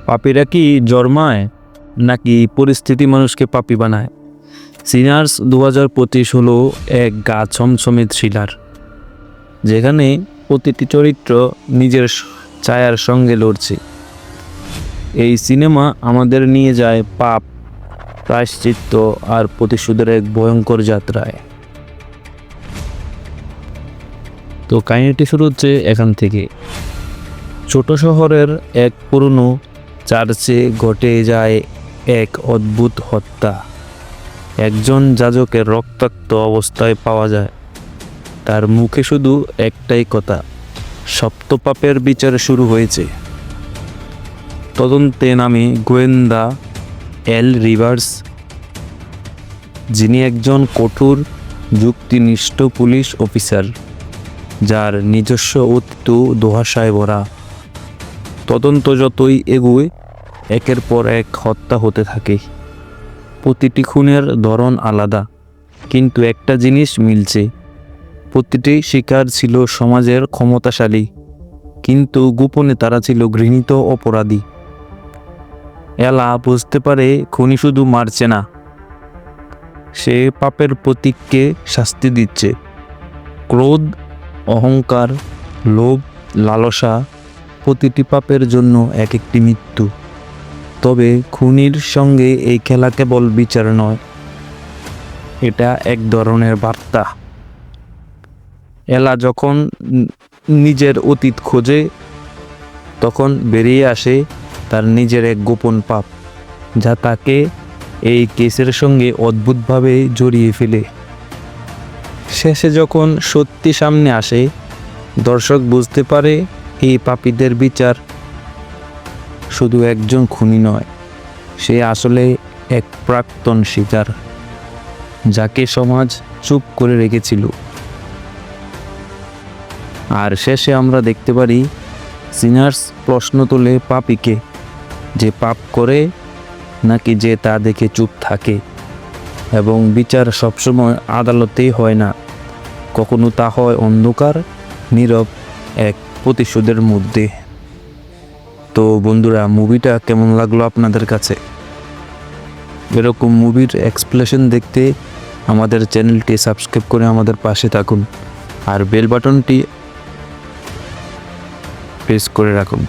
পাপীরা কি জন্মায় নাকি পরিস্থিতি মানুষকে পাপী বানায়? সিনার্স 2025 হলো এক গা ছমছমে থ্রিলার, যেখানে প্রতিটি চরিত্র নিজের ছায়ার সঙ্গে লড়ছে। এই সিনেমা আমাদের নিয়ে যায় পাপ, প্রায়শ্চিত্ত আর প্রতিশোধের এক ভয়ঙ্কর যাত্রায়। তো কাহিনীটি শুরু হচ্ছে এখান থেকে। ছোট শহরের এক পুরনো চার্চে ঘটে যায় এক অদ্ভুত হত্যা। একজন যাজকের রক্তাক্ত অবস্থায় পাওয়া যায়। তার মুখে শুধু একটাই কথা, সপ্তপাপের বিচার শুরু হয়েছে। তদন্তে নামে গোয়েন্দা এল রিভার্স, যিনি একজন কঠোর যুক্তিনিষ্ঠ পুলিশ অফিসার, যার নিজস্ব অতীত দোহাশায় ভরা। তদন্ত যতই এগোয়, একের পর এক হত্যা হতে থাকে। প্রতিটি খুনের ধরন আলাদা, কিন্তু একটা জিনিস মিলছে, প্রতিটি শিকার ছিল সমাজের ক্ষমতাশালী, কিন্তু গোপনে তারা ছিল ঘৃণিত অপরাধী। এলা বুঝতে পারে খুনি শুধু মারছে না, সে পাপের প্রতীককে শাস্তি দিচ্ছে। ক্রোধ, অহংকার, লোভ, লালসা, প্রতিটি পাপের জন্য এক একটি মৃত্যু। তবে খুনির সঙ্গে এই খেলা কেবল বিচার নয়, এটা এক ধরনের বার্তা। এলা যখন নিজের অতীত খোঁজে, তখন বেরিয়ে আসে তার নিজের এক গোপন পাপ, যা তাকে এই কেসের সঙ্গে অদ্ভুতভাবে জড়িয়ে ফেলে। শেষে যখন সত্যি সামনে আসে, দর্শক বুঝতে পারে এই পাপীদের বিচার শুধু একজন খুনি নয়, সে আসলে এক প্রাক্তন শিকার, যাকে সমাজ চুপ করে রেখেছিল। আর শেষে আমরা দেখতে পারি সিনার্স প্রশ্ন তোলে পাপীকে, যে পাপ করে নাকি যে তা দেখে চুপ থাকে। এবং বিচার সবসময় আদালতেই হয় না, কখনো তা হয় অন্ধকার, নীরব এক প্রতিশোধের মধ্যে। তো বন্ধুরা, মুভিটা কেমন লাগলো আপনাদের কাছে? এরকম মুভির এক্সপ্লেনেশন দেখতে আমাদের চ্যানেলটি সাবস্ক্রাইব করে আমাদের পাশে থাকুন, আর বেল বাটনটি প্রেস করে রাখুন।